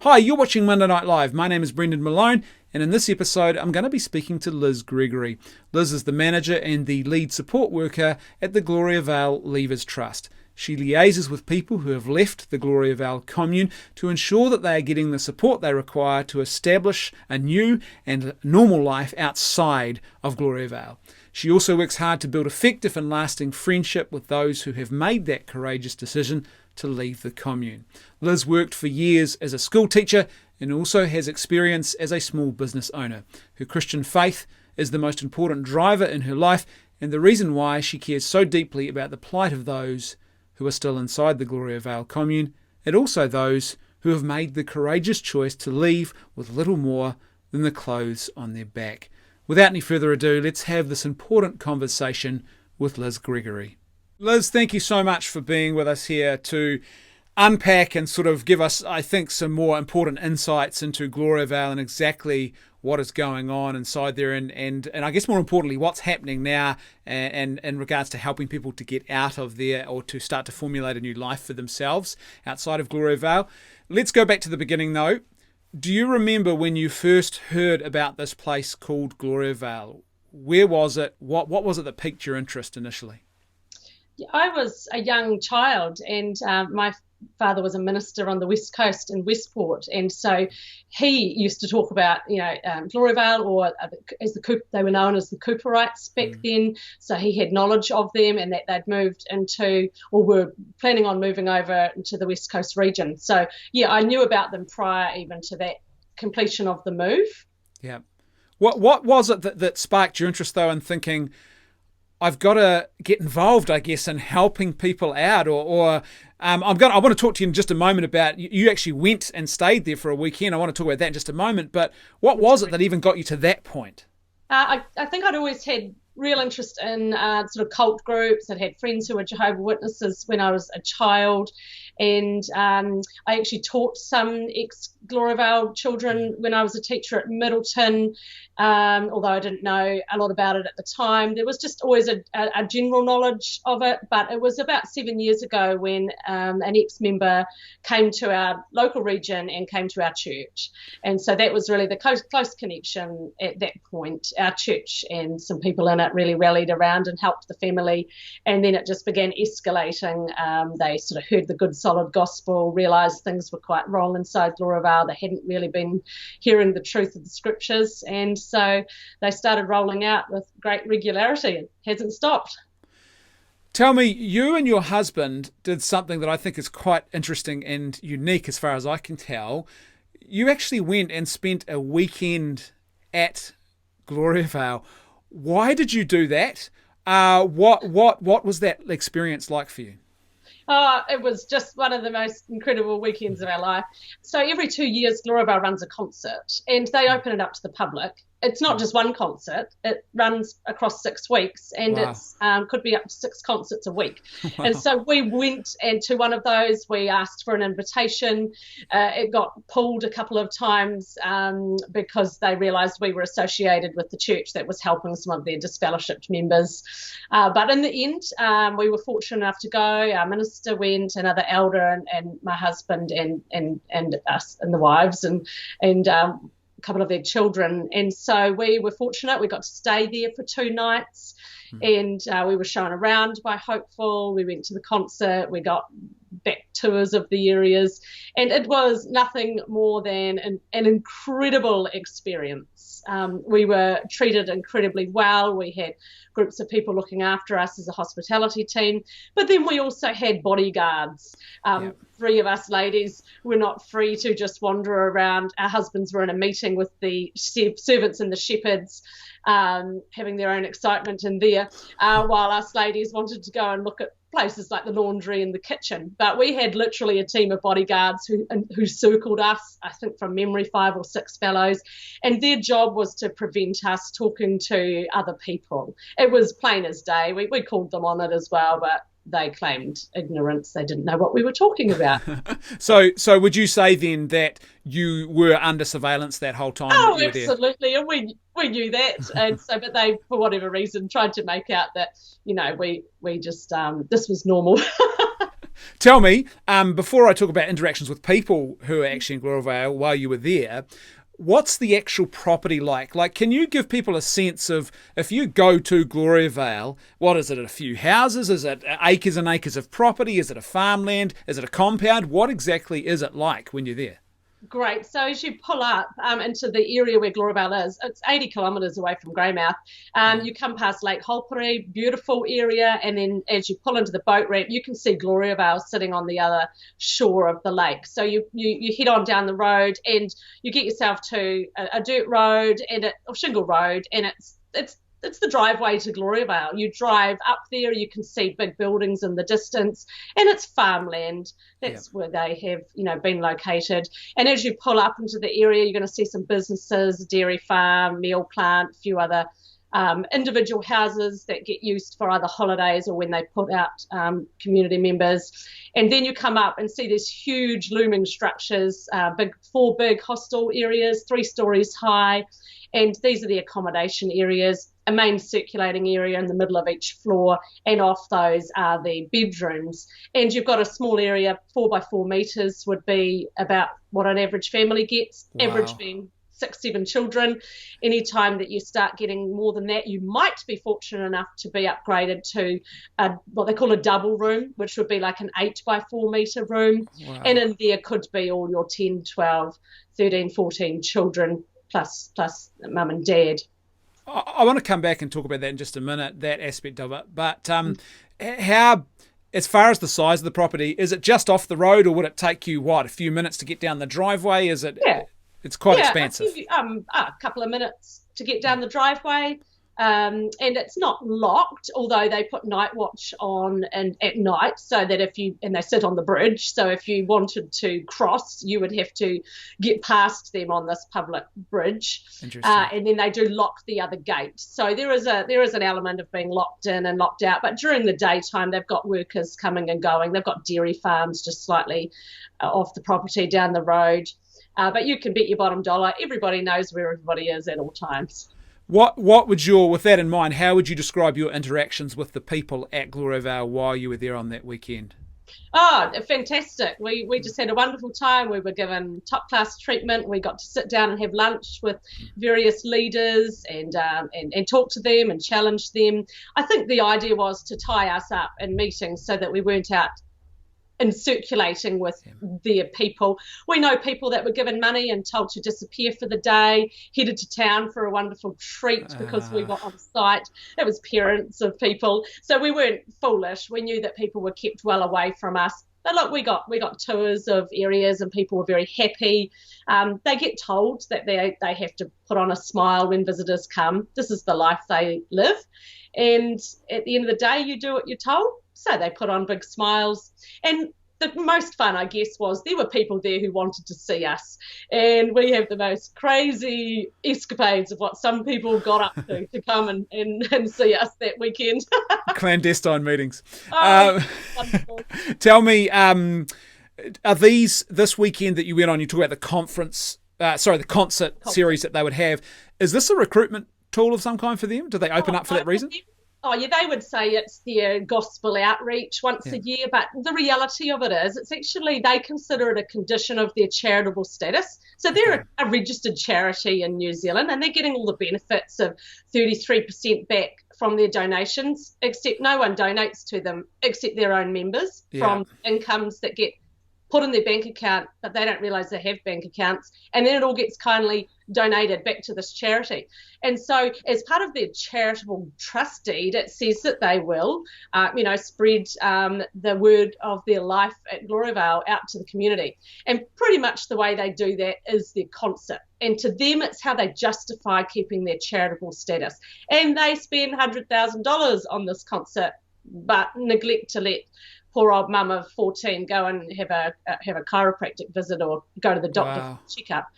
Hi, you're watching Monday Night Live. My name is Brendan Malone, and in this episode, I'm going to be speaking to Liz Gregory. Liz is the manager and the lead support worker at the Gloriavale Leavers Trust. She liaises with people who have left the Gloriavale Commune to ensure that they are getting the support they require to establish a new and normal life outside of Gloriavale. She also works hard to build effective and lasting friendship with those who have made that courageous decision to leave the commune. Liz worked for years as a school teacher and also has experience as a small business owner. Her Christian faith is the most important driver in her life and the reason why she cares so deeply about the plight of those who are still inside the Gloriavale commune, and also those who have made the courageous choice to leave with little more than the clothes on their back. Without any further ado, let's have this important conversation with Liz Gregory. Liz, thank you so much for being with us here to unpack and sort of give us, I think, some more important insights into Gloriavale and exactly what is going on inside there and I guess more importantly, what's happening now and in regards to helping people to get out of there or to start to formulate a new life for themselves outside of Gloriavale. Let's go back to the beginning though. Do you remember when you first heard about this place called Gloriavale? Where was it? What was it that piqued your interest initially? I was a young child and my father was a minister on the West Coast in Westport, and so he used to talk about, Gloriavale, or they were known as the Cooperites back then. So he had knowledge of them and that they'd moved into, or were planning on moving over into the West Coast region. So yeah, I knew about them prior even to that completion of the move. Yeah. What was it that sparked your interest though in thinking, I've got to get involved, I guess, in helping people out, I want to talk to you in just a moment about, you actually went and stayed there for a weekend. I want to talk about that in just a moment, but what was it that even got you to that point? I think I'd always had real interest in sort of cult groups. I'd had friends who were Jehovah's Witnesses when I was a child, and I actually taught some ex-Gloriavale children when I was a teacher at Middleton, although I didn't know a lot about it at the time. There was just always a general knowledge of it, but it was about 7 years ago when an ex-member came to our local region and came to our church. And so that was really the close connection at that point. Our church and some people in it really rallied around and helped the family, and then it just began escalating. They sort of heard the good solid gospel, realised things were quite wrong inside Gloriavale. They hadn't really been hearing the truth of the scriptures, and so they started rolling out with great regularity. It hasn't stopped. Tell me, you and your husband did something that I think is quite interesting and unique as far as I can tell. You actually went and spent a weekend at Gloriavale. Why did you do that? What was that experience like for you? It was just one of the most incredible weekends of our life. So every 2 years, Gloriavale runs a concert, and they open it up to the public. It's not just one concert. It runs across 6 weeks, and Wow. it's could be up to 6 concerts a week. Wow. And so we went and to one of those. We asked for an invitation. It got pulled a couple of times because they realised we were associated with the church that was helping some of their disfellowshipped members. But in the end, we were fortunate enough to go. Our minister went, another elder, and my husband, and us, and the wives, and a couple of their children. And so we were fortunate. We got to stay there for 2 nights, and we were shown around by Hopeful. We went to the concert. We got back tours of the areas, and it was nothing more than an incredible experience. We were treated incredibly well. We had groups of people looking after us as a hospitality team, but then we also had bodyguards. 3 of us ladies were not free to just wander around. Our husbands were in a meeting with the servants and the shepherds, having their own excitement in there, while us ladies wanted to go and look at places like the laundry and the kitchen. But we had literally a team of bodyguards who circled us, I think from memory, 5 or 6 fellows, and their job was to prevent us talking to other people. It was plain as day. We called them on it as well, but they claimed ignorance. They didn't know what we were talking about. So would you say then that you were under surveillance that whole time? Oh, that you were absolutely, there? And we knew that, and so, but they, for whatever reason, tried to make out that we just this was normal. Tell me, before I talk about interactions with people who are actually in Gloriavale while you were there, what's the actual property like? Like, can you give people a sense of, if you go to Gloriavale, what is it, a few houses? Is it acres and acres of property? Is it a farmland? Is it a compound? What exactly is it like when you're there? Great. So as you pull up into the area where Gloriavale is, it's 80 kilometres away from Greymouth. You come past Lake Holperi, beautiful area, and then as you pull into the boat ramp, you can see Gloriavale sitting on the other shore of the lake. So you head on down the road, and you get yourself to a dirt road or shingle road, and it's the driveway to Gloriavale. You drive up there, you can see big buildings in the distance, and it's farmland. That's where they have, been located. And as you pull up into the area, you're going to see some businesses, dairy farm, meal plant, a few other individual houses that get used for either holidays or when they put out community members. And then you come up and see these huge looming structures, four big hostel areas, 3 stories high. And these are the accommodation areas, a main circulating area in the middle of each floor, and off those are the bedrooms. And you've got a small area, 4 by 4 metres would be about what an average family gets, average being 6-7 children. Anytime that you start getting more than that, you might be fortunate enough to be upgraded to what they call a double room, which would be like an 8 by 4 metre room. Wow. And in there could be all your 10, 12, 13, 14 children plus mum and dad. I want to come back and talk about that in just a minute, that aspect of it. But how, as far as the size of the property, is it just off the road, or would it take you, a few minutes to get down the driveway? Is it? Yeah. It's quite expansive. A couple of minutes to get down the driveway. And it's not locked, although they put night watch on and at night, so that and they sit on the bridge, so if you wanted to cross, you would have to get past them on this public bridge. Interesting. And then they do lock the other gate. So there is an element of being locked in and locked out, but during the daytime they've got workers coming and going. They've got dairy farms just slightly off the property down the road. But you can bet your bottom dollar, everybody knows where everybody is at all times. What would with that in mind, how would you describe your interactions with the people at Gloriavale while you were there on that weekend? Oh, fantastic. We just had a wonderful time. We were given top class treatment. We got to sit down and have lunch with various leaders and talk to them and challenge them. I think the idea was to tie us up in meetings so that we weren't out and circulating with their people. We know people that were given money and told to disappear for the day, headed to town for a wonderful treat because we were on site. It was parents of people. So we weren't foolish. We knew that people were kept well away from us. But look, we got tours of areas and people were very happy. They get told that they have to put on a smile when visitors come. This is the life they live. And at the end of the day, you do what you're told. So they put on big smiles. And the most fun, I guess, was there were people there who wanted to see us. And we have the most crazy escapades of what some people got up to come and see us that weekend. Clandestine meetings. Wonderful. Tell me, are this weekend that you went on, you talk about the concert series that they would have, is this a recruitment tool of some kind for them? Do they open up for that reason? Oh, yeah, they would say it's their gospel outreach once a year, but the reality of it is it's actually, they consider it a condition of their charitable status. So they're a registered charity in New Zealand, and they're getting all the benefits of 33% back from their donations, except no one donates to them except their own members from incomes that get put in their bank account, but they don't realise they have bank accounts, and then it all gets kindly donated back to this charity. And so as part of their charitable trust deed, it says that they will, spread the word of their life at Gloriavale out to the community. And pretty much the way they do that is their concert. And to them, it's how they justify keeping their charitable status. And they spend $100,000 on this concert but neglect to let poor old mum of 14 go and have a chiropractic visit or go to the doctor Wow. for a checkup.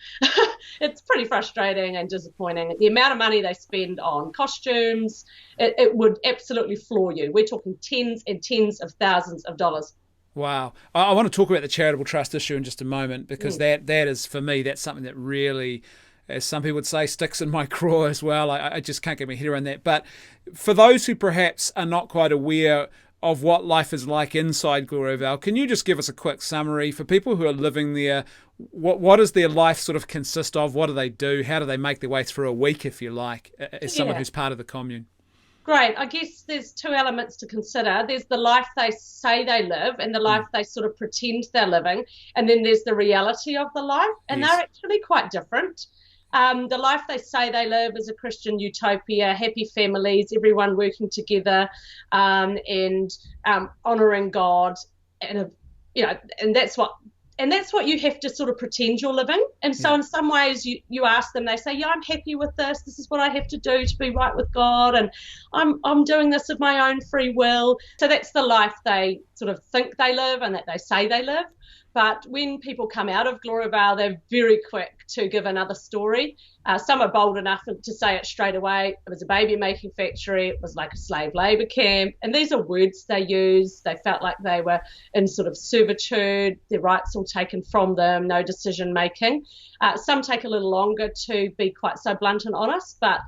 It's pretty frustrating and disappointing. The amount of money they spend on costumes, it would absolutely floor you. We're talking tens and tens of thousands of dollars. Wow. I want to talk about the charitable trust issue in just a moment, because that is, for me, that's something that really, as some people would say, sticks in my craw as well. I just can't get my head around that. But for those who perhaps are not quite aware of what life is like inside Gloriavale, can you just give us a quick summary for people who are living there? What does their life sort of consist of? What do they do? How do they make their way through a week, if you like, as someone who's part of the commune? Great. I guess there's two elements to consider. There's the life they say they live and the life they sort of pretend they're living. And then there's the reality of the life. And they're actually quite different. The life they say they live is a Christian utopia, happy families, everyone working together, and honouring God, and and that's what you have to sort of pretend you're living. And so in some ways you ask them, they say, yeah, I'm happy with this. This is what I have to do to be right with God, and I'm doing this of my own free will. So that's the life they sort of think they live and that they say they live. But when people come out of Gloriavale, they're very quick to give another story. Some are bold enough to say it straight away. It was a baby-making factory. It was like a slave labour camp. And these are words they use. They felt like they were in sort of servitude, their rights all taken from them, no decision-making. Some take a little longer to be quite so blunt and honest, but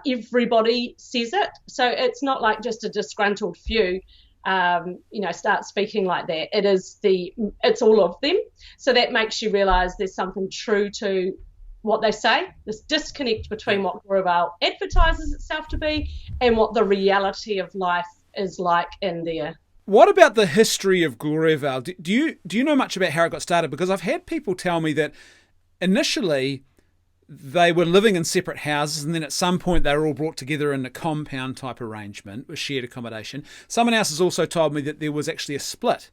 everybody says it. So it's not like just a disgruntled few start speaking like that. It's all of them. So that makes you realise there's something true to what they say, this disconnect between what Gloriavale advertises itself to be and what the reality of life is like in there. What about the history of Gloriavale? Do you know much about how it got started? Because I've had people tell me that initially they were living in separate houses, and then at some point they were all brought together in a compound type arrangement with shared accommodation. Someone else has also told me that there was actually a split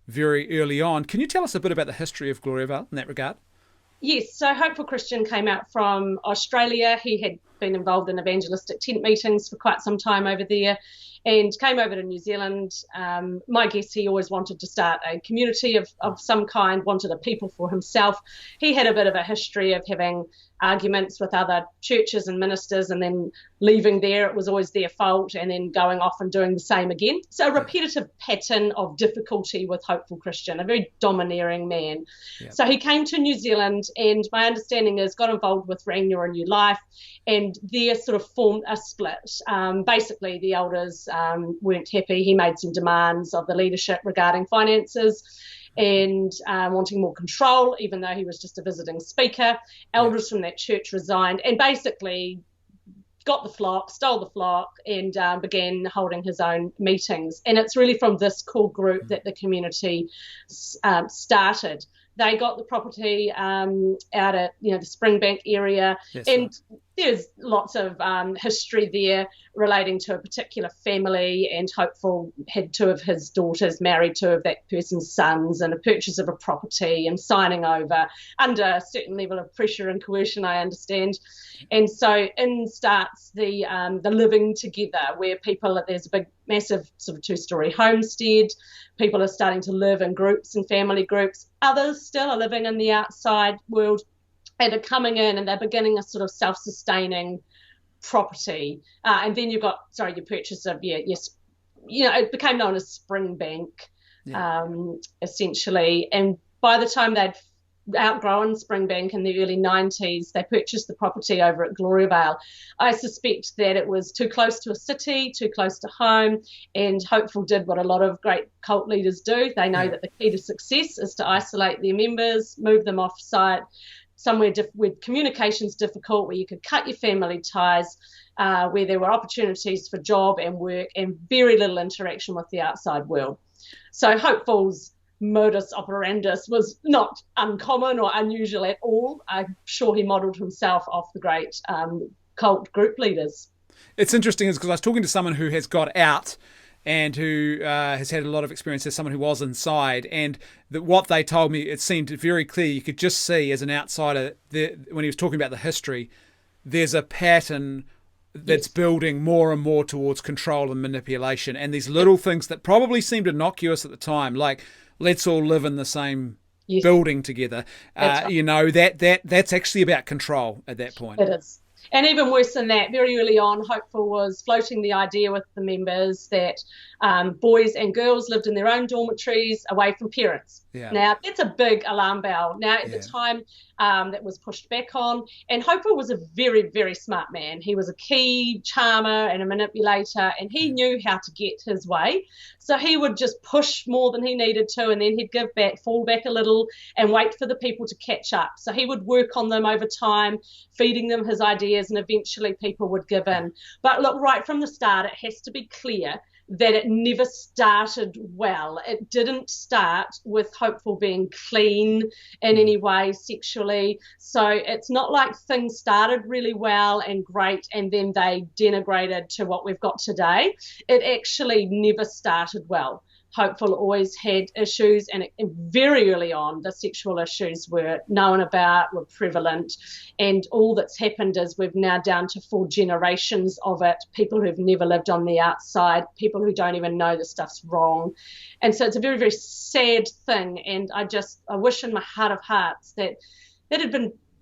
very early on. Can you tell us a bit about the history of Gloriavale in that regard? Yes, so Hopeful Christian came out from Australia. He had been involved in evangelistic tent meetings for quite some time over there and came over to New Zealand. My guess, he always wanted to start a community of some kind, wanted a people for himself. He had a bit of a history of having arguments with other churches and ministers and then leaving there. It was always their fault, and then going off and doing the same again. So a repetitive pattern of difficulty with Hopeful Christian, a very domineering man. Yep. So he came to New Zealand, and my understanding is got involved with Rang Your New Life, and there sort of formed a split. Basically, the elders weren't happy. He made some demands of the leadership regarding finances and wanting more control, even though he was just a visiting speaker. Elders from that church resigned and basically got the flock, stole the flock, and began holding his own meetings. And it's really from this core group that the community started. They got the property out at the Springbank area, there's lots of history there relating to a particular family, and Hopeful had two of his daughters married two of that person's sons, and a purchase of a property and signing over under a certain level of pressure and coercion, I understand. And so in starts the living together, where there's a big, massive sort of two-story homestead. People are starting to live in groups and family groups. Others still are living in the outside world and are coming in, and they're beginning a sort of self-sustaining property. And then you've got, your purchase of, it became known as Springbank, essentially. And by the time they'd outgrown Springbank in the early 90s, they purchased the property over at Gloriavale. I suspect that it was too close to a city, too close to home, and Hopeful did what a lot of great cult leaders do. They know that the key to success is to isolate their members, move them off site, somewhere where communication's difficult, where you could cut your family ties, where there were opportunities for job and work and very little interaction with the outside world. So Hopeful's modus operandus was not uncommon or unusual at all. I'm sure he modelled himself off the great cult group leaders. It's interesting because I was talking to someone who has got out and who has had a lot of experience as someone who was inside, and what they told me, it seemed very clear. You could just see as an outsider, when he was talking about the history, there's a pattern that's building more and more towards control and manipulation, and these little things that probably seemed innocuous at the time, like let's all live in the same building together. Right. That's actually about control at that point. It is. And even worse than that, very early on, Hopeful was floating the idea with the members that boys and girls lived in their own dormitories away from parents. Yeah. Now, that's a big alarm bell. Now, at the time, that was pushed back on. And Hopeful was a very, very smart man. He was a key charmer and a manipulator, and he knew how to get his way. So he would just push more than he needed to, and then he'd give back, fall back a little, and wait for the people to catch up. So he would work on them over time, feeding them his ideas, and eventually people would give in. But look, right from the start, it has to be clear that it never started well. It didn't start with Hopeful being clean in any way sexually. So it's not like things started really well and great and then they denigrated to what we've got today. It actually never started well. Hopeful always had issues, and very early on the sexual issues were known about, were prevalent, and all that's happened is we've now down to 4 generations of it, people who've never lived on the outside, people who don't even know the stuff's wrong. And so it's a very, very sad thing, and I wish in my heart of hearts that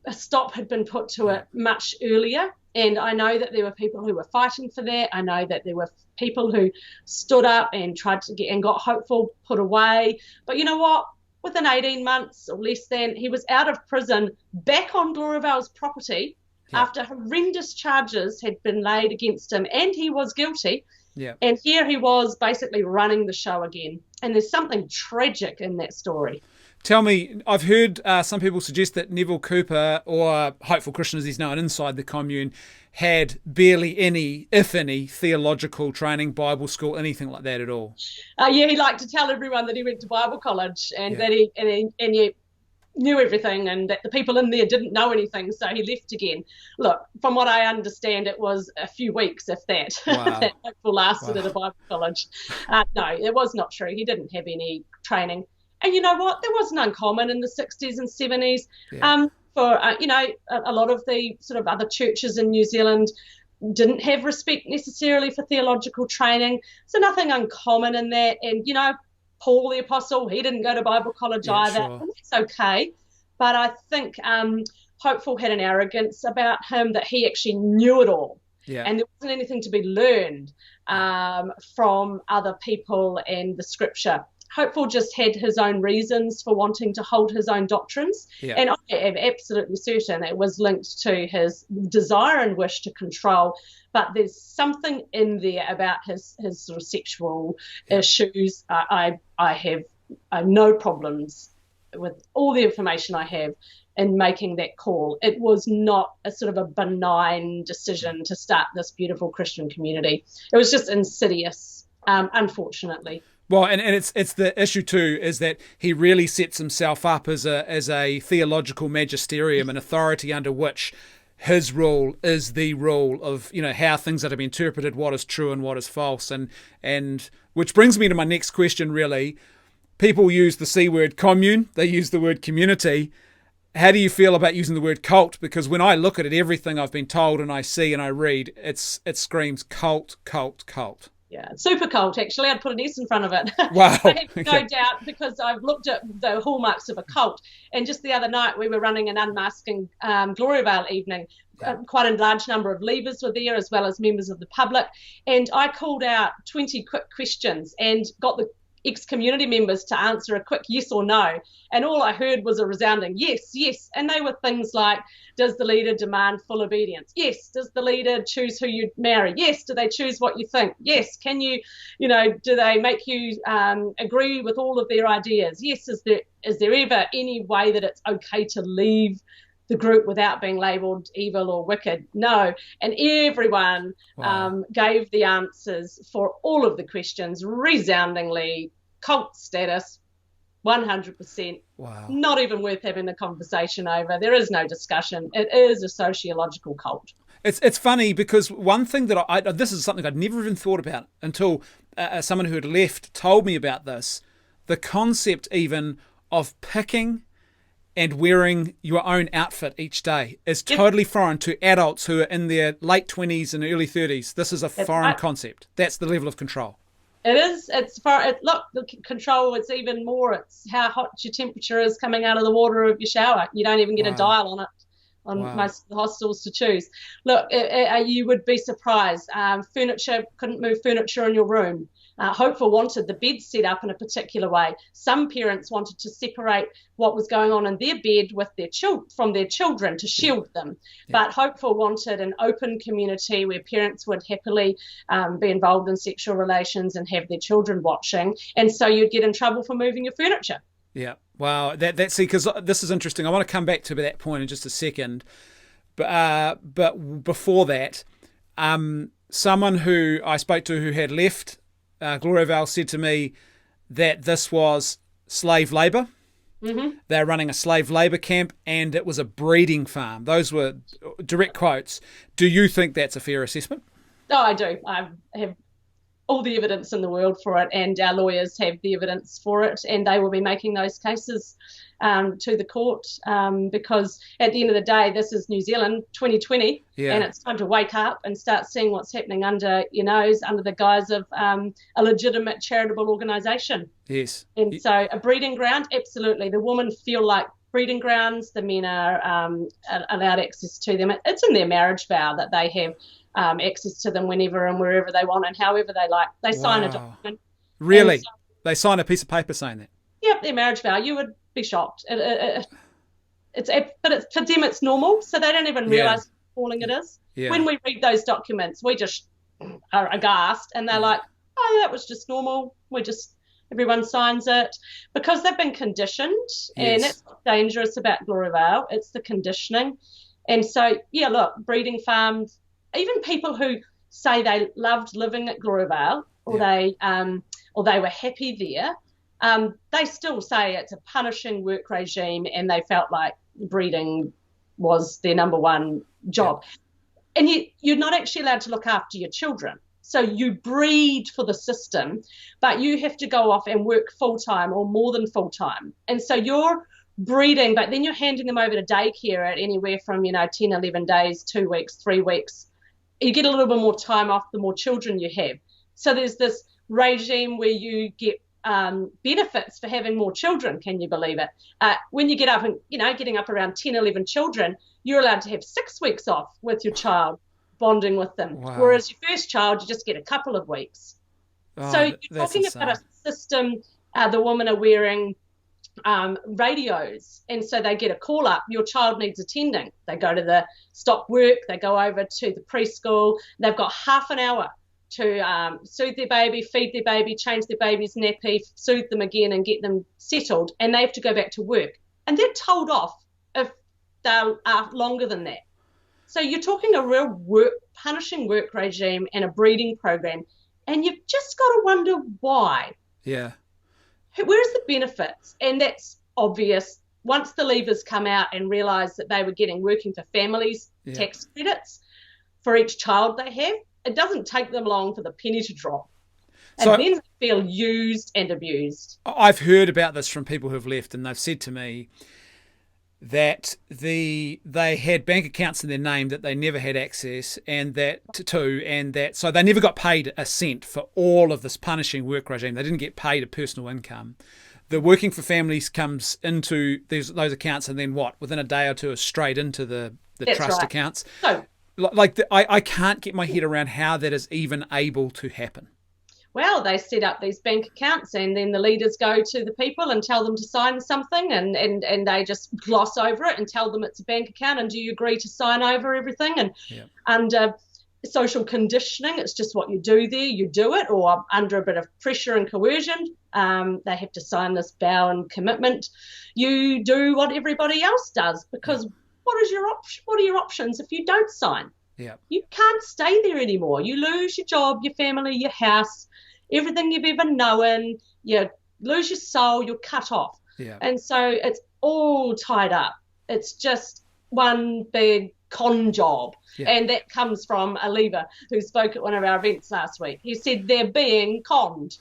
a stop had been put to it much earlier. And I know that there were people who were fighting for that. I know that there were people who stood up and tried to get and got Hopeful put away. But you know what? Within 18 months or less than, he was out of prison, back on Gloriavale's property after horrendous charges had been laid against him, and he was guilty. Yeah. And here he was basically running the show again. And there's something tragic in that story. Tell me, I've heard some people suggest that Neville Cooper, or Hopeful Christian as he's known inside the Commune, had barely any, if any, theological training, Bible school, anything like that at all. He liked to tell everyone that he went to Bible college and that he knew everything, and that the people in there didn't know anything, so he left again. Look, from what I understand, it was a few weeks, if that, that Hopeful lasted at a Bible college. No, it was not true. He didn't have any training. And you know what? That wasn't uncommon in the 60s and 70s. A lot of the sort of other churches in New Zealand didn't have respect necessarily for theological training. So nothing uncommon in that. And, Paul the Apostle, he didn't go to Bible college either. Sure. And that's okay. But I think Hopeful had an arrogance about him that he actually knew it all. Yeah. And there wasn't anything to be learned from other people and the scripture. Hopeful just had his own reasons for wanting to hold his own doctrines. Yeah. And I am absolutely certain it was linked to his desire and wish to control. But there's something in there about his sort of sexual issues. I have no problems with all the information I have in making that call. It was not a sort of a benign decision to start this beautiful Christian community. It was just insidious, unfortunately. Well, and it's the issue too is that he really sets himself up as a theological magisterium, an authority under which his rule is the rule of how things are to be interpreted, what is true and what is false, and which brings me to my next question. Really, people use the C word commune, they use the word community. How do you feel about using the word cult? Because when I look at it, everything I've been told and I see and I read, it screams cult, cult, cult. Yeah, super cult, actually. I'd put an S in front of it. Wow. I have no doubt, because I've looked at the hallmarks of a cult. And just the other night, we were running an Unmasking Gloriavale evening. Quite a large number of leavers were there, as well as members of the public. And I called out 20 quick questions and got the ex-community members to answer a quick yes or no. And all I heard was a resounding yes, yes. And they were things like, does the leader demand full obedience? Yes. Does the leader choose who you marry? Yes. Do they choose what you think? Yes. Can you, do they make you agree with all of their ideas? Yes. Is there ever any way that it's okay to leave the group without being labelled evil or wicked? No. And everyone gave the answers for all of the questions resoundingly. Cult status, 100%. Wow. Not even worth having the conversation over. There is no discussion. It is a sociological cult. It's funny because one thing that this is something I'd never even thought about until someone who had left told me about this. The concept even of picking and wearing your own outfit each day is Yep. totally foreign to adults who are in their late 20s and early 30s. This is a That's foreign right. concept. That's the level of control. It is. It's far. Look, the control. It's even more. It's how hot your temperature is coming out of the water of your shower. You don't even get a dial on it. On Wow. most of the hostels to choose. Look, you would be surprised. Furniture, couldn't move furniture in your room. Hopeful wanted the bed set up in a particular way. Some parents wanted to separate what was going on in their bed with their from their children to shield them. But Hopeful wanted an open community where parents would happily be involved in sexual relations and have their children watching. And so you'd get in trouble for moving your furniture. Yeah. Wow. See, because this is interesting. I want to come back to that point in just a second. But before that, someone who I spoke to who had left Gloriavale said to me that this was slave labour. Mm-hmm. They're running a slave labour camp, and it was a breeding farm. Those were direct quotes. Do you think that's a fair assessment? Oh, I do. I have all the evidence in the world for it, and our lawyers have the evidence for it, and they will be making those cases to the court because at the end of the day, this is New Zealand 2020, and it's time to wake up and start seeing what's happening under your nose, under the guise of a legitimate charitable organisation. Yes. And so a breeding ground, absolutely. The women feel like breeding grounds. The men are allowed access to them. It's in their marriage vow that they have access to them whenever and wherever they want and however they like. They sign a document. Really? They sign a piece of paper saying that? Yep, their marriage vow. You would be shocked. But for them it's normal, so they don't even realise how appalling it is. Yeah. When we read those documents, we just are aghast, and they're like, "Oh, yeah, that was just normal. Everyone signs it," because they've been conditioned, and that's what's dangerous about Gloriavale. It's the conditioning, and so look, breeding farms. Even people who say they loved living at Gloriavale or they were happy there, they still say it's a punishing work regime and they felt like breeding was their number one job. Yeah. And you're not actually allowed to look after your children. So you breed for the system, but you have to go off and work full-time or more than full-time. And so you're breeding, but then you're handing them over to daycare at anywhere from 10, 11 days, 2 weeks, 3 weeks. You get a little bit more time off the more children you have. So there's this regime where you get benefits for having more children. Can you believe it? When you get up and, getting up around 10, 11 children, you're allowed to have 6 weeks off with your child, bonding with them. Wow. Whereas your first child, you just get a couple of weeks. So you're talking about a system. The women are wearing radios, and so they get a call up, your child needs attending. They go to the stop work, they go over to the preschool, they've got half an hour to soothe their baby, feed their baby, change their baby's nappy, soothe them again and get them settled, and they have to go back to work, and they're told off if they are longer than that. So you're talking a real punishing work regime and a breeding program, and you've just got to wonder why. Yeah. Where's the benefits? And that's obvious. Once the leavers come out and realise that they were getting working for families, tax credits for each child they have, it doesn't take them long for the penny to drop. And then they feel used and abused. I've heard about this from people who've left, and they've said to me that they had bank accounts in their name that they never had access and that so they never got paid a cent for all of this punishing work regime. They didn't get paid a personal income. The working for families comes into those accounts, and then within a day or two is straight into the trust accounts. So, I can't get my head around how that is even able to happen. Well, they set up these bank accounts, and then the leaders go to the people and tell them to sign something, and they just gloss over it and tell them it's a bank account, and do you agree to sign over everything? And under social conditioning, it's just what you do there, you do it, or under a bit of pressure and coercion, they have to sign this vow and commitment. You do what everybody else does, because what are your options if you don't sign? Yeah. You can't stay there anymore. You lose your job, your family, your house, everything you've ever known. You lose your soul, you're cut off. Yeah. And so it's all tied up. It's just one big con job. Yeah. And that comes from a leaver who spoke at one of our events last week. He said they're being conned.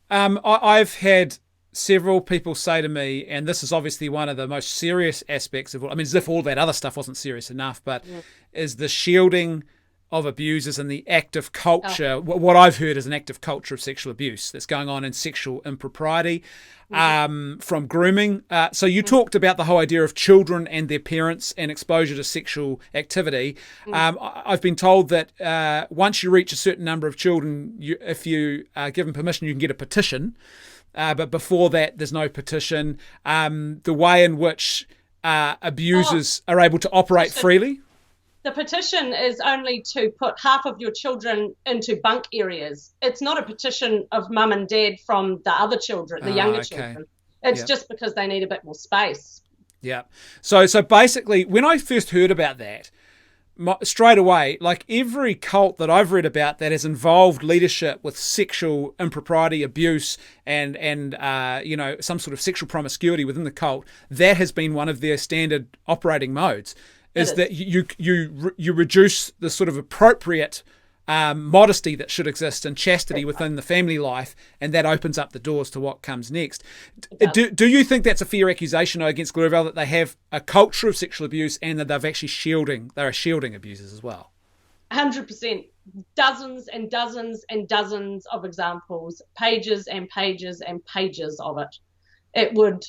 I've had several people say to me, and this is obviously one of the most serious aspects of, I mean, as if all that other stuff wasn't serious enough, but is the shielding of abusers and the active culture, what I've heard is an active culture of sexual abuse that's going on in sexual impropriety, from grooming. So you talked about the whole idea of children and their parents and exposure to sexual activity. I've been told that once you reach a certain number of children, if you are given permission, you can get a petition. But before that, there's no petition. The way in which abusers are able to operate freely. The petition is only to put half of your children into bunk areas. It's not a petition of mum and dad from the other children, the younger children. It's just because they need a bit more space. Yeah. So basically, when I first heard about that, straight away, like every cult that I've read about that has involved leadership with sexual impropriety, abuse, and some sort of sexual promiscuity within the cult, that has been one of their standard operating modes. Is that you reduce the sort of appropriate modesty that should exist and chastity within the family life, and that opens up the doors to what comes next. Do you think that's a fair accusation against Gloriavale, that they have a culture of sexual abuse and that they're shielding abusers as well? 100%. Dozens and dozens and dozens of examples, pages and pages and pages of it. It would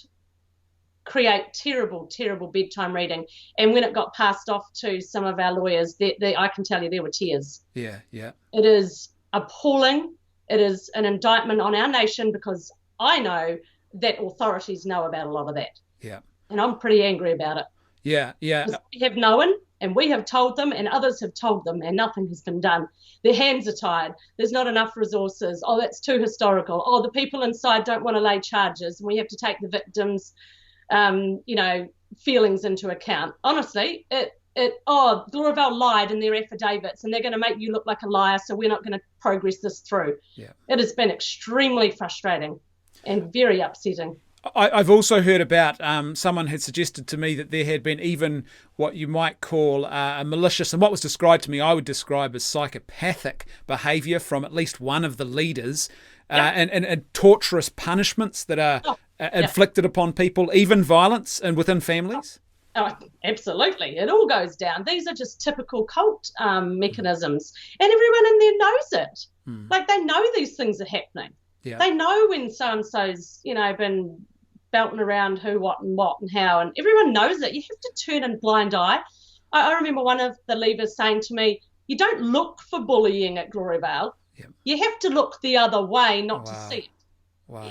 create terrible, terrible bedtime reading. And when it got passed off to some of our lawyers, I can tell you there were tears. Yeah. It is appalling. It is an indictment on our nation, because I know that authorities know about a lot of that. Yeah. And I'm pretty angry about it. Yeah. We have known, and we have told them, and others have told them, and nothing has been done. Their hands are tied. There's not enough resources. Oh, that's too historical. Oh, the people inside don't want to lay charges, and we have to take the victims' feelings into account. Honestly, Gloriavale lied in their affidavits, and they're going to make you look like a liar, so we're not going to progress this through. Yeah. It has been extremely frustrating and very upsetting. I've also heard about someone had suggested to me that there had been even what you might call a malicious, and what was described to me I would describe as psychopathic behaviour from at least one of the leaders, and torturous punishments that are inflicted upon people, even violence and within families. Oh, absolutely. It all goes down. These are just typical cult mechanisms, and everyone in there knows it. Like, they know these things are happening. Yeah. They know when so-and-so's, been belting around who, what and how, and everyone knows it. You have to turn a blind eye. I remember one of the leaders saying to me, you don't look for bullying at Gloriavale. Yeah. You have to look the other way not to see it. Wow.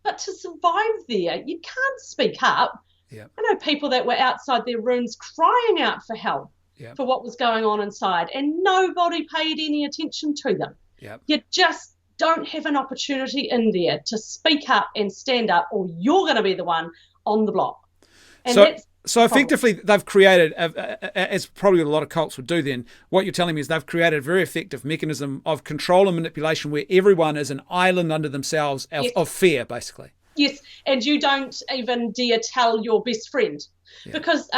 But to survive there, you can't speak up. Yeah. I know people that were outside their rooms crying out for help for what was going on inside, and nobody paid any attention to them. Yeah. You just don't have an opportunity in there to speak up and stand up, or you're going to be the one on the block. And so effectively, they've created, as probably a lot of cults would do then, what you're telling me is they've created a very effective mechanism of control and manipulation where everyone is an island unto themselves of fear, basically. Yes, and you don't even dare tell your best friend. Yeah. Because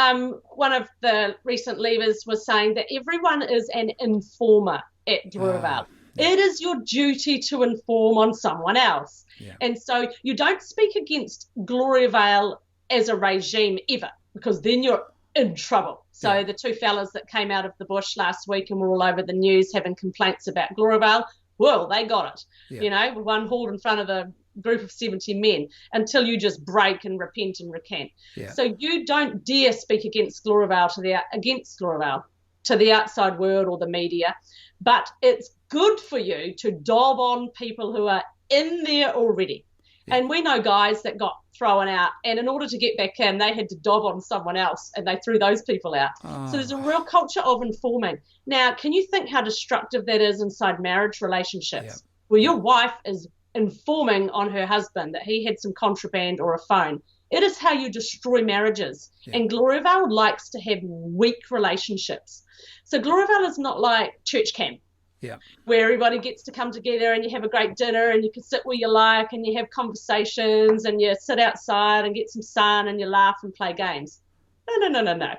one of the recent leaders was saying that everyone is an informer at Gloriavale. It is your duty to inform on someone else. Yeah. And so you don't speak against Gloriavale as a regime ever, because then you're in trouble. So the two fellas that came out of the bush last week and were all over the news having complaints about Gloriavale, well, they got it. Yeah. One hauled in front of a group of 70 men, until you just break and repent and recant. Yeah. So you don't dare speak against Gloriavale to the outside world or the media, but it's good for you to dob on people who are in there already. Yeah. And we know guys that got thrown out, and in order to get back in, they had to dob on someone else, and they threw those people out. So there's a real culture of informing. Now, can you think how destructive that is inside marriage relationships, where your wife is informing on her husband that he had some contraband or a phone? It is how you destroy marriages. Yeah. And Gloriavale likes to have weak relationships. So Gloriavale is not like church camp, where everybody gets to come together and you have a great dinner and you can sit where you like and you have conversations and you sit outside and get some sun and you laugh and play games. No.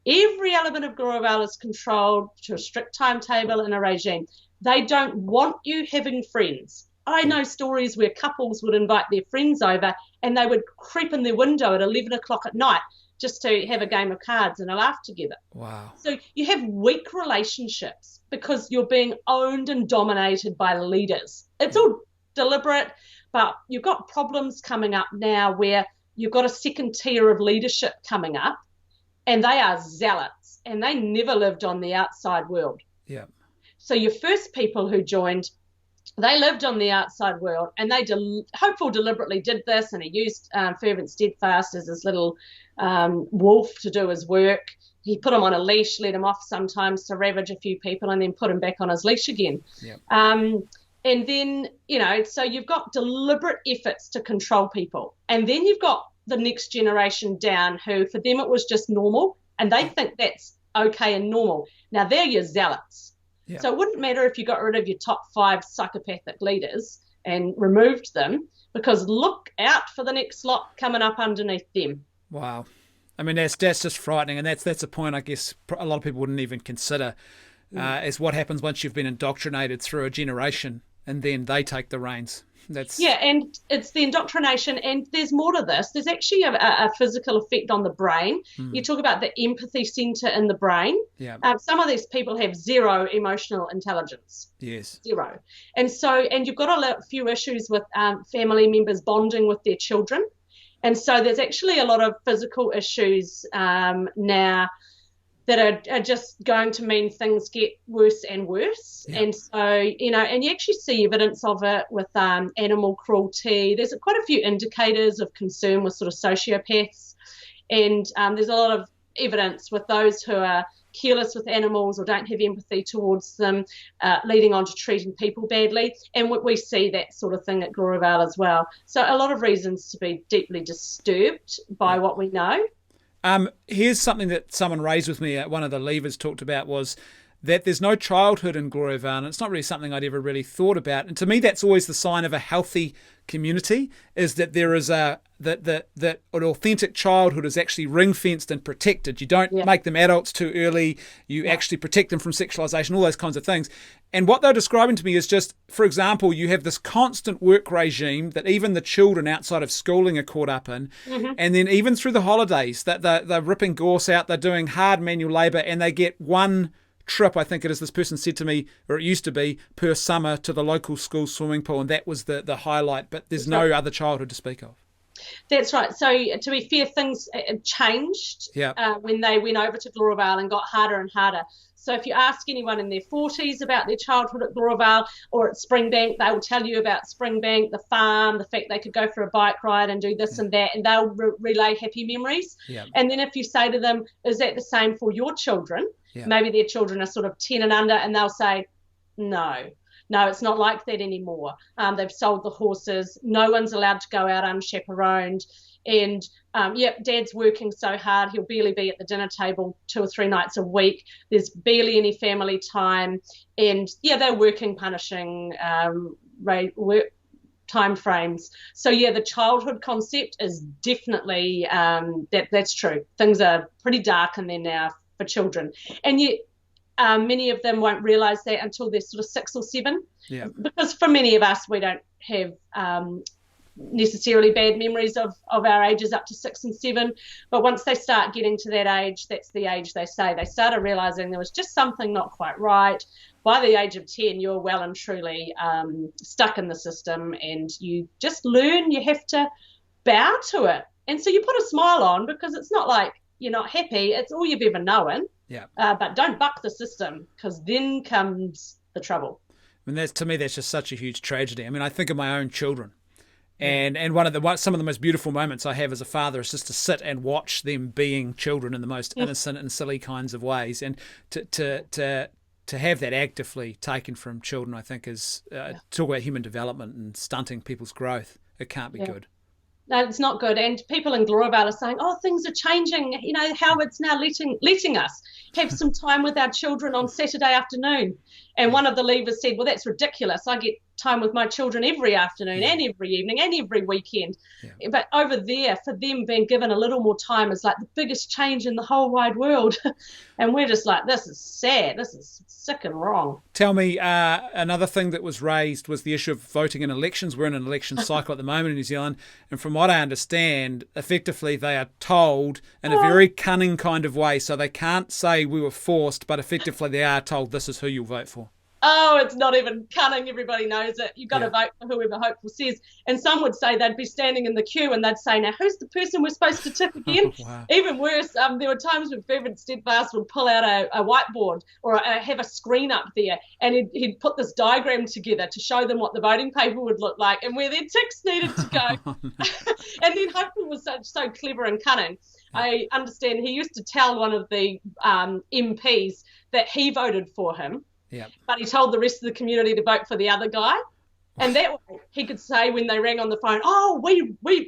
Every element of Gloriavale is controlled to a strict timetable and a regime. They don't want you having friends. I know stories where couples would invite their friends over and they would creep in their window at 11 o'clock at night just to have a game of cards and a laugh together. Wow. So you have weak relationships because you're being owned and dominated by leaders. It's all deliberate, but you've got problems coming up now where you've got a second tier of leadership coming up, and they are zealots, and they never lived on the outside world. Yeah. So your first people who joined, they lived on the outside world, and they Hopeful deliberately did this, and he used Fervent Steadfast as his little wolf to do his work. He put him on a leash, let him off sometimes to ravage a few people, and then put him back on his leash again. Yeah. And then, so you've got deliberate efforts to control people, and then you've got the next generation down who, for them, it was just normal, and they think that's okay and normal. Now, they're your zealots. Yeah. So it wouldn't matter if you got rid of your top 5 psychopathic leaders and removed them, because look out for the next lot coming up underneath them. Wow. I mean, that's just frightening, and that's a point I guess a lot of people wouldn't even consider, is what happens once you've been indoctrinated through a generation and then they take the reins. Yeah, and it's the indoctrination, and there's more to this. There's actually a physical effect on the brain. You talk about the empathy centre in the brain. Yeah. Some of these people have zero emotional intelligence. Yes. Zero. And you've got a few issues with family members bonding with their children. And so there's actually a lot of physical issues now that are just going to mean things get worse and worse. Yeah. And so, and you actually see evidence of it with animal cruelty. There's quite a few indicators of concern with sort of sociopaths. And there's a lot of evidence with those who are careless with animals or don't have empathy towards them, leading on to treating people badly. And we see that sort of thing at Gloriavale as well. So a lot of reasons to be deeply disturbed by what we know. Here's something that someone raised with me, one of the leavers talked about, was that there's no childhood in Gloriavale, and it's not really something I'd ever really thought about. And to me, that's always the sign of a healthy community, is that there is that an authentic childhood is actually ring-fenced and protected. You don't make them adults too early. You actually protect them from sexualization, all those kinds of things. And what they're describing to me is just, for example, you have this constant work regime that even the children outside of schooling are caught up in. Mm-hmm. And then even through the holidays, that they're ripping gorse out, they're doing hard manual labor, and they get one trip, I think it is, this person said to me, or it used to be, per summer to the local school swimming pool, and that was the highlight, but there's no other childhood to speak of. That's right. So to be fair, things changed when they went over to Gloriavale and got harder and harder. So if you ask anyone in their 40s about their childhood at Gloriavale or at Springbank, they will tell you about Springbank, the farm, the fact they could go for a bike ride and do this and that, and they'll relay happy memories. Yeah. And then if you say to them, is that the same for your children? Yeah. Maybe their children are sort of 10 and under, and they'll say, no, it's not like that anymore. They've sold the horses. No one's allowed to go out unchaperoned. And, Dad's working so hard, he'll barely be at the dinner table 2 or 3 nights a week. There's barely any family time. And, they're working, punishing work time frames. So, the childhood concept is definitely, that's true. Things are pretty dark in there now for children. And yet many of them won't realise that until they're sort of 6 or 7. Yeah. Because for many of us, we don't have necessarily bad memories of our ages up to 6 and 7. But once they start getting to that age, that's the age they started realising there was just something not quite right. By the age of 10, you're well and truly stuck in the system, and you just learn you have to bow to it. And so you put a smile on, because it's not like you're not happy. It's all you've ever known. Yeah. But don't buck the system, because then comes the trouble. I mean, to me, that's just such a huge tragedy. I mean, I think of my own children, and some of the most beautiful moments I have as a father is just to sit and watch them being children in the most innocent and silly kinds of ways, and to have that actively taken from children, I think is talk about human development and stunting people's growth. It can't be good. No, it's not good. And people in Gloriavale are saying, things are changing. Howard's now letting us have some time with our children on Saturday afternoon. And one of the leavers said, well, that's ridiculous. I get time with my children every afternoon and every evening and every weekend. But over there, for them, being given a little more time is like the biggest change in the whole wide world. And we're just like, this is sad. This is sick and wrong. Tell me, another thing that was raised was the issue of voting in elections. We're in an election cycle at the moment in New Zealand, and from what I understand, effectively they are told in a very cunning kind of way, so they can't say we were forced, but effectively they are told this is who you'll vote for. Oh, it's not even cunning. Everybody knows it. You've got to vote for whoever Hopeful says. And some would say they'd be standing in the queue and they'd say, now, who's the person we're supposed to tick again? Wow. Even worse, there were times when Fervent Steadfast would pull out a whiteboard or have a screen up there, and he'd put this diagram together to show them what the voting paper would look like and where their ticks needed to go. And then Hopeful was so clever and cunning. I understand he used to tell one of the MPs that he voted for him. Yeah. But he told the rest of the community to vote for the other guy. And that way he could say when they rang on the phone, oh,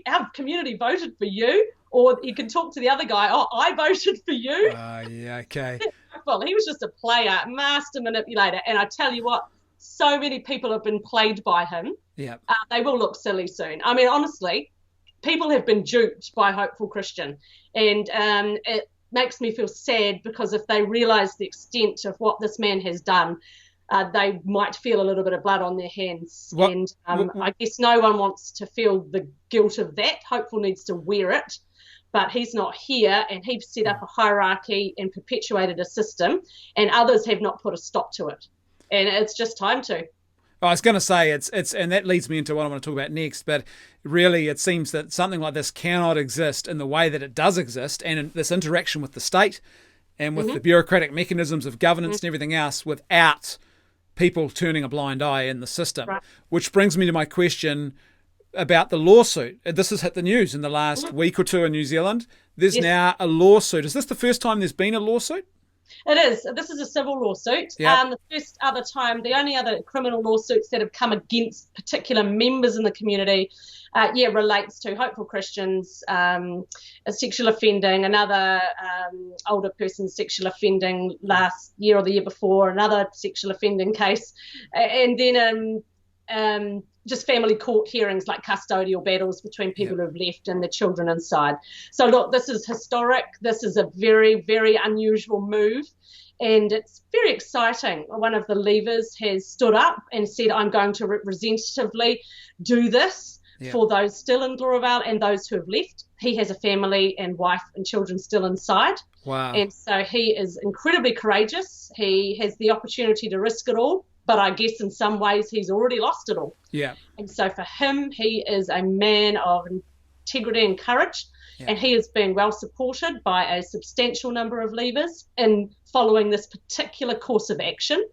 our community voted for you. Or he could talk to the other guy, oh, I voted for you. Yeah, okay. Well, he was just a player, master manipulator. And I tell you what, so many people have been played by him. Yeah. They will look silly soon. I mean, honestly, people have been duped by Hopeful Christian. And it makes me feel sad, because if they realise the extent of what this man has done, they might feel a little bit of blood on their hands. I guess no one wants to feel the guilt of that. Hopeful needs to wear it, but he's not here, and he set up a hierarchy and perpetuated a system, and others have not put a stop to it. And it's just time to. I was going to say it's and that leads me into what I want to talk about next, but really it seems that something like this cannot exist in the way that it does exist, and in this interaction with the state and with the bureaucratic mechanisms of governance and everything else, without people turning a blind eye in the system. Right. Which brings me to my question about the lawsuit. This has hit the news in the last week or two in New Zealand. There's now a lawsuit. Is this the first time there's been a lawsuit? It is. This is a civil lawsuit. Yep. The only other criminal lawsuits that have come against particular members in the community, relates to Hopeful Christians, sexual offending, another older person's sexual offending last year or the year before, another sexual offending case, and then just family court hearings, like custodial battles between people who have left and the children inside. So look, this is historic. This is a very, very unusual move, and it's very exciting. One of the leavers has stood up and said, I'm going to representatively do this for those still in Gloriavale and those who have left. He has a family and wife and children still inside. Wow. And so he is incredibly courageous. He has the opportunity to risk it all, but I guess in some ways he's already lost it all. Yeah. And so for him, he is a man of integrity and courage, and he is being well supported by a substantial number of leavers in following this particular course of action.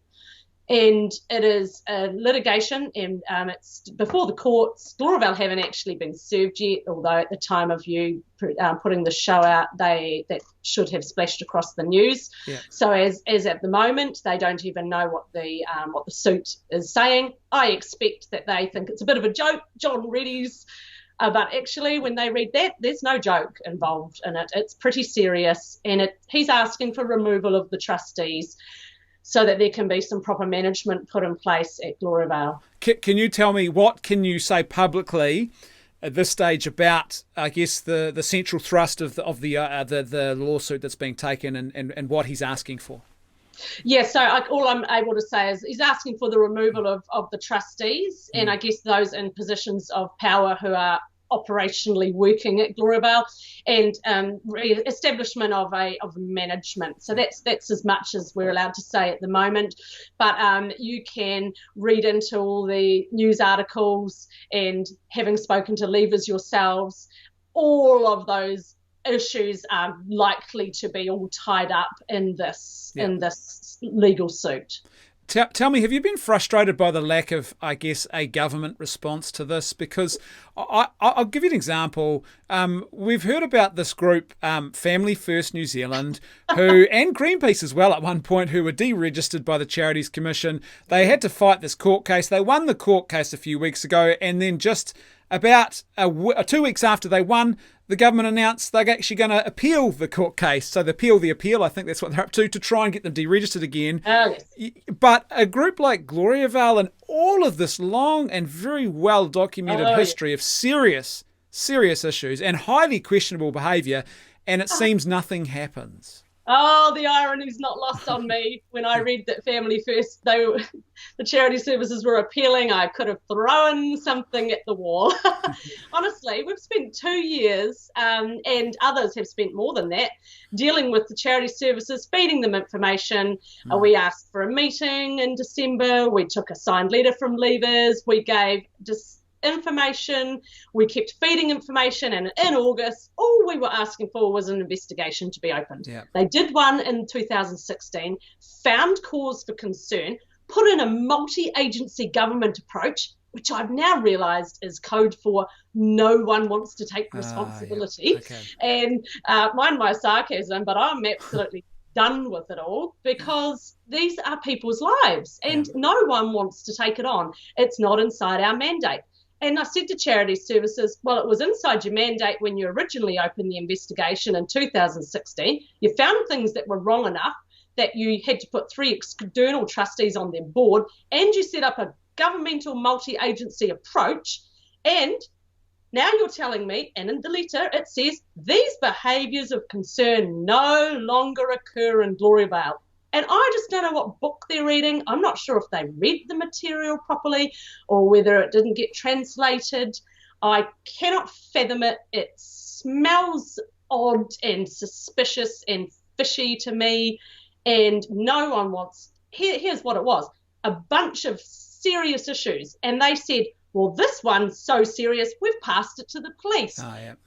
And it is a litigation, and it's before the courts. Gloriavale haven't actually been served yet, although at the time of you putting the show out, that should have splashed across the news. Yeah. So as at the moment, they don't even know what the suit is saying. I expect that they think it's a bit of a joke, John Reddy's. But actually, when they read that, there's no joke involved in it. It's pretty serious, and he's asking for removal of the trustees, so that there can be some proper management put in place at Gloriavale. Can you tell me, what can you say publicly at this stage about, I guess, the central thrust of the lawsuit that's being taken and what he's asking for? Yeah, so all I'm able to say is he's asking for the removal of the trustees, and I guess those in positions of power who are operationally working at Gloriavale, and establishment of management. So that's as much as we're allowed to say at the moment. But you can read into all the news articles, and having spoken to leavers yourselves, all of those issues are likely to be all tied up in this legal suit. Tell me, have you been frustrated by the lack of, I guess, a government response to this? Because I'll give you an example. We've heard about this group, Family First New Zealand, and Greenpeace as well at one point, who were deregistered by the Charities Commission. They had to fight this court case. They won the court case a few weeks ago, and then just about 2 weeks after they won, the government announced they're actually going to appeal the court case. So they appeal the appeal, I think that's what they're up to try and get them deregistered again. Yes. But a group like Gloriavale and all of this long and very well documented history of serious issues and highly questionable behaviour, and it seems nothing happens. Oh, the irony's not lost on me. When I read that Family First, the charity services were appealing, I could have thrown something at the wall. Honestly, we've spent 2 years, and others have spent more than that, dealing with the charity services, feeding them information. We asked for a meeting in December. We took a signed letter from leavers. We gave information, we kept feeding information, and in August all we were asking for was an investigation to be opened. They did one in 2016, found cause for concern, put in a multi-agency government approach, which I've now realised is code for no one wants to take responsibility. And mind my sarcasm, but I'm absolutely done with it all, because these are people's lives and no one wants to take it on. It's not inside our mandate. And I said to Charity Services, well, it was inside your mandate when you originally opened the investigation in 2016. You found things that were wrong enough that you had to put 3 external trustees on their board, and you set up a governmental multi-agency approach. And now you're telling me, and in the letter it says, these behaviours of concern no longer occur in Gloriavale. And I just don't know what book they're reading. I'm not sure if they read the material properly or whether it didn't get translated. I cannot fathom it. It smells odd and suspicious and fishy to me. And no one wants... Here's what it was. A bunch of serious issues. And they said, well, this one's so serious, we've passed it to the police.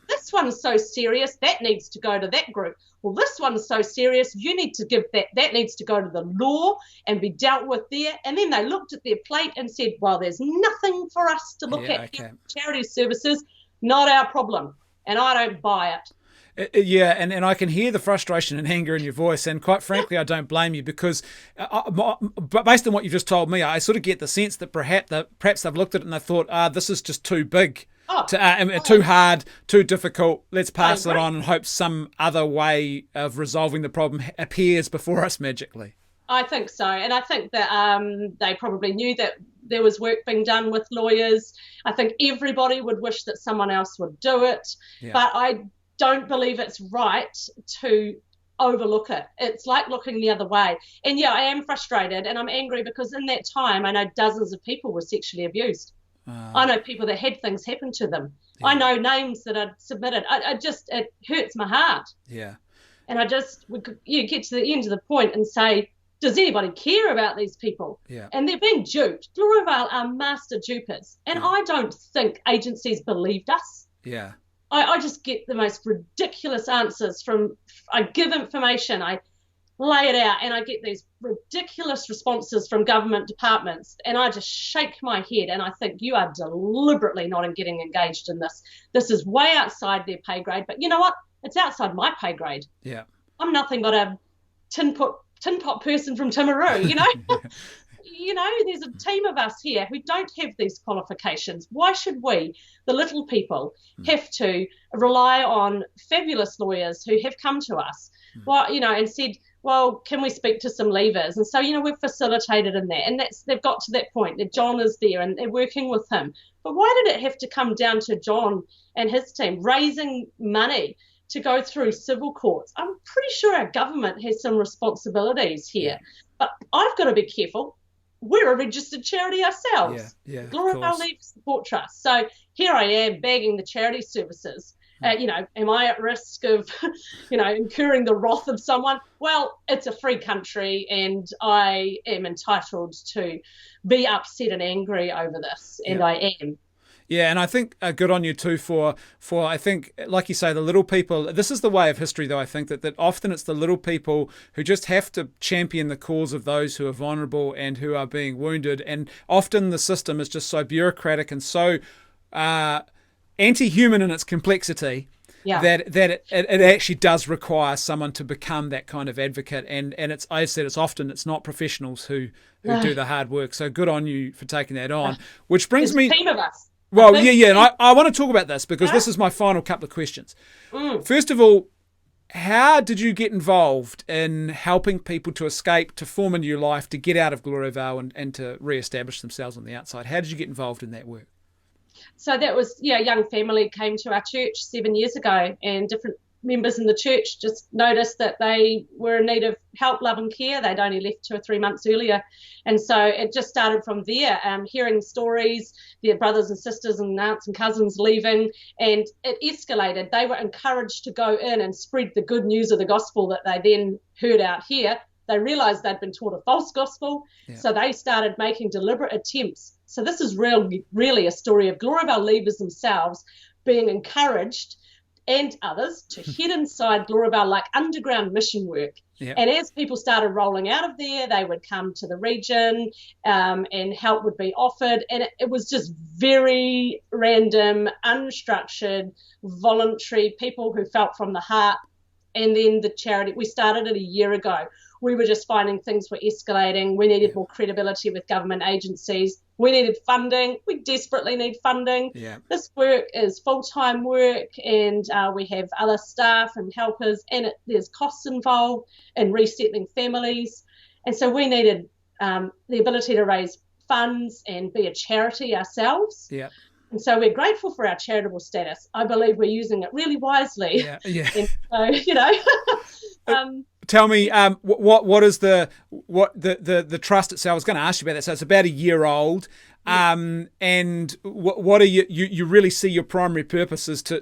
This one's so serious, that needs to go to that group. Well, this one's so serious, you need to give that needs to go to the law and be dealt with there. And then they looked at their plate and said, well, there's nothing for us to look at. Charity services, not our problem. And I don't buy it. And I can hear the frustration and anger in your voice, and quite frankly, I don't blame you, because based on what you've just told me, I sort of get the sense that perhaps they've looked at it and they thought, this is just too big, too hard, too difficult. Let's pass it on and hope some other way of resolving the problem appears before us magically. I think so, and I think that they probably knew that there was work being done with lawyers. I think everybody would wish that someone else would do it, but I don't believe it's right to overlook it. It's like looking the other way. And I am frustrated and I'm angry because in that time I know dozens of people were sexually abused. I know people that had things happen to them. I know names that are submitted. It hurts my heart. And you get to the end of the point and say, does anybody care about these people? And they're being duped. Gloriavale are master dupers. And I don't think agencies believed us. I just get the most ridiculous answers I give information, I lay it out, and I get these ridiculous responses from government departments, and I just shake my head and I think, you are deliberately not getting engaged in this. This is way outside their pay grade, but you know what? It's outside my pay grade. I'm nothing but a tin pot person from Timaru, you know? There's a team of us here who don't have these qualifications. Why should we, the little people, have to rely on fabulous lawyers who have come to us, and said, well, can we speak to some leavers? And so, we've facilitated in that. And they've got to that point that John is there and they're working with him. But why did it have to come down to John and his team raising money to go through civil courts? I'm pretty sure our government has some responsibilities here. But I've got to be careful. We're a registered charity ourselves. Gloriavale Leavers Support Trust. So here I am begging the charity services. Am I at risk of, incurring the wrath of someone? Well, it's a free country and I am entitled to be upset and angry over this, and I am. Yeah, and I think good on you too for I think, like you say, the little people. This is the way of history, though. I think that often it's the little people who just have to champion the cause of those who are vulnerable and who are being wounded. And often the system is just so bureaucratic and so anti-human in its complexity that it actually does require someone to become that kind of advocate. And it's, I said, it's not professionals who do the hard work. So good on you for taking that on. Which brings me. There's a team of us. Well, yeah, and I want to talk about this because this is my final couple of questions. First of all, how did you get involved in helping people to escape, to form a new life, to get out of Gloriavale and to re-establish themselves on the outside? How did you get involved in that work? So that was, a young family came to our church 7 years ago, and different members in the church just noticed that they were in need of help, love and care. They'd only left 2 or 3 months earlier. And so it just started from there, hearing stories, their brothers and sisters and aunts and cousins leaving, and it escalated. They were encouraged to go in and spread the good news of the gospel that they then heard out here. They realised they'd been taught a false gospel, so they started making deliberate attempts. So this is really a story of Gloriavale leavers themselves being encouraged and others to head inside Gloriavale like underground mission work. Yep. And as people started rolling out of there, they would come to the region and help would be offered. And it was just very random, unstructured, voluntary people who felt from the heart. And then the charity, we started it a year ago. We were just finding things were escalating. We needed more credibility with government agencies. We needed funding. We desperately need funding. Yeah. This work is full-time work, and we have other staff and helpers, and there's costs involved in resettling families. And so we needed the ability to raise funds and be a charity ourselves. Yeah. And so we're grateful for our charitable status. I believe we're using it really wisely. Yeah. And so, tell me, what is the trust itself? I was going to ask you about that. So it's about a year old, and what are you really see your primary purpose is to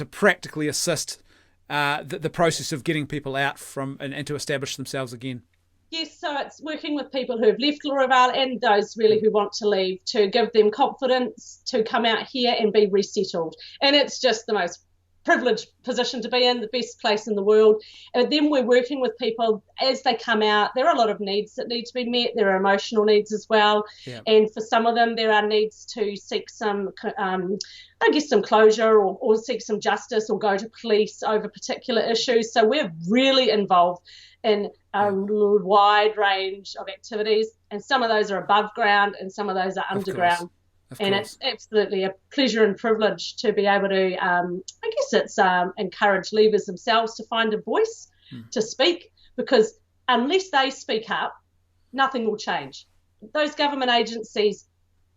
practically assist the process of getting people out from and to establish themselves again. Yes, so it's working with people who have left Gloriavale and those really who want to leave, to give them confidence to come out here and be resettled. And it's just the most privileged position to be in, the best place in the world. And then we're working with people as they come out. There are a lot of needs that need to be met. There are emotional needs as well. Yeah. And for some of them, there are needs to seek some, some closure or seek some justice or go to police over particular issues. So we're really involved in a wide range of activities, and some of those are above ground and some of those are underground. And it's absolutely a pleasure and privilege to be able to, encourage leavers themselves to find a voice to speak, because unless they speak up, nothing will change. Those government agencies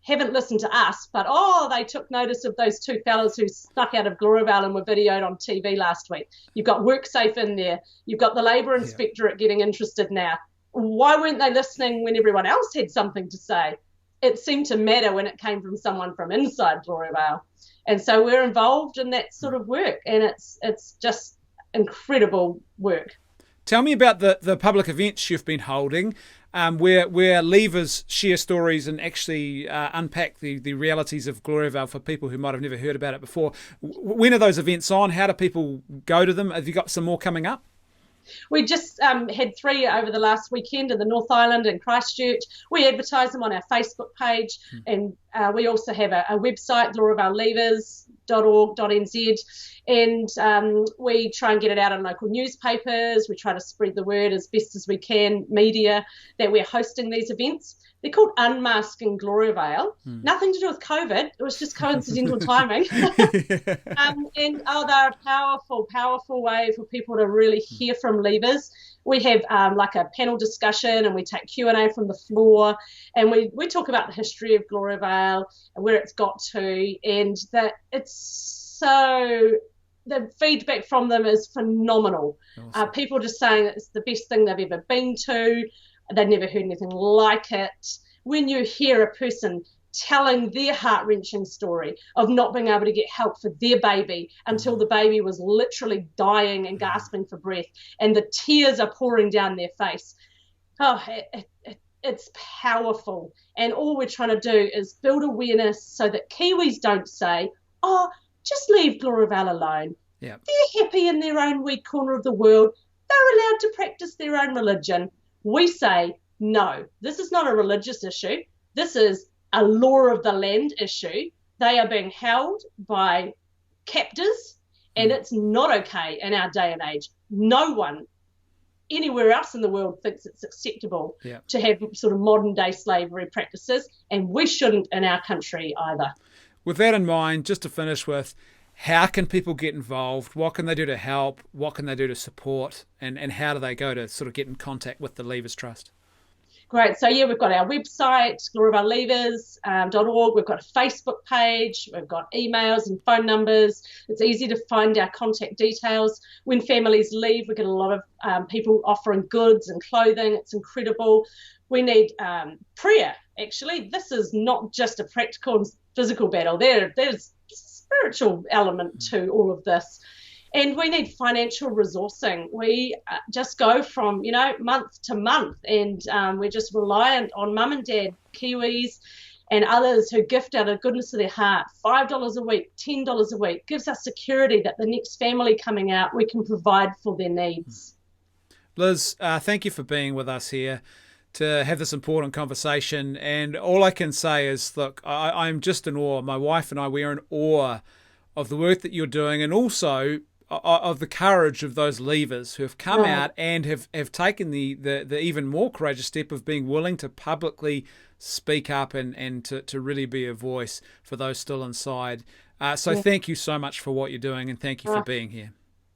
haven't listened to us, but they took notice of those 2 fellas who snuck out of Gloriavale and were videoed on TV last week. You've got WorkSafe in there. You've got the Labour Inspectorate getting interested now. Why weren't they listening when everyone else had something to say? It seemed to matter when it came from someone from inside Gloriavale. And so we're involved in that sort of work, and it's just incredible work. Tell me about the public events you've been holding, where leavers share stories and actually unpack the realities of Gloriavale for people who might have never heard about it before. When are those events on? How do people go to them? Have you got some more coming up? We just had 3 over the last weekend in the North Island and Christchurch. We advertise them on our Facebook page, and we also have a website, gloriavalelevers.org.nz, and we try and get it out in local newspapers. We try to spread the word as best as we can, media, that we're hosting these events. They're called Unmasking Gloriavale. Nothing to do with COVID. It was just coincidental timing. They're a powerful, powerful way for people to really hear from leavers. We have like a panel discussion, and we take Q&A from the floor, and we talk about the history of Gloriavale and where it's got to, and that the feedback from them is phenomenal. Awesome. People just saying that it's the best thing they've ever been to. They've never heard anything like it. When you hear a person telling their heart-wrenching story of not being able to get help for their baby until the baby was literally dying and gasping for breath, and the tears are pouring down their face, it's powerful. And all we're trying to do is build awareness so that Kiwis don't say, just leave Gloriavale alone. Yep. They're happy in their own wee corner of the world. They're allowed to practice their own religion. We say, no, this is not a religious issue. This is a law of the land issue. They are being held by captors, and it's not okay in our day and age. No one anywhere else in the world thinks it's acceptable to have sort of modern day slavery practices, and we shouldn't in our country either. With that in mind, just to finish with, how can people get involved? What can they do to help? What can they do to support? And how do they go to sort of get in contact with the Leavers Trust? Great. So, we've got our website, gloriavalelevers.org. We've got a Facebook page. We've got emails and phone numbers. It's easy to find our contact details. When families leave, we get a lot of people offering goods and clothing. It's incredible. We need prayer, actually. This is not just a practical and physical battle. There's a spiritual element to all of this. And we need financial resourcing. We just go from, month to month, and we're just reliant on mum and dad, Kiwis, and others who gift out of the goodness of their heart. $5 a week, $10 a week gives us security that the next family coming out, we can provide for their needs. Liz, thank you for being with us here to have this important conversation. And all I can say is, look, I'm just in awe. My wife and I, we are in awe of the work that you're doing, and also of the courage of those leavers who have come out and have taken the even more courageous step of being willing to publicly speak up and to really be a voice for those still inside. So thank you so much for what you're doing, and thank you for being here.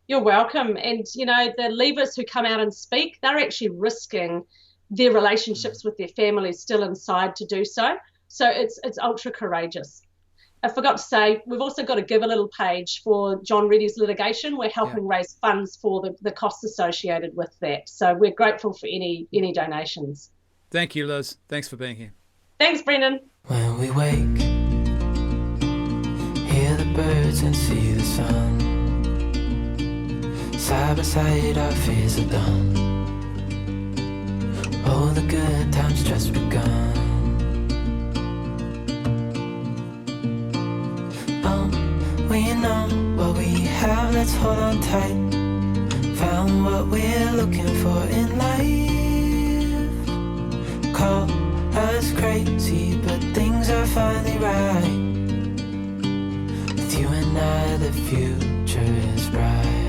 You're welcome. And, the leavers who come out and speak, they're actually risking their relationships with their families still inside to do so. So it's ultra courageous. I forgot to say, we've also got a Give a Little page for John Reddy's litigation. We're helping raise funds for the costs associated with that. So we're grateful for any donations. Thank you, Liz. Thanks for being here. Thanks, Brendan. When we wake, hear the birds and see the sun. Side by side, our fears are done. All the good times just begun. We know what we have, let's hold on tight. Found what we're looking for in life. Call us crazy, but things are finally right. With you and I, the future is bright.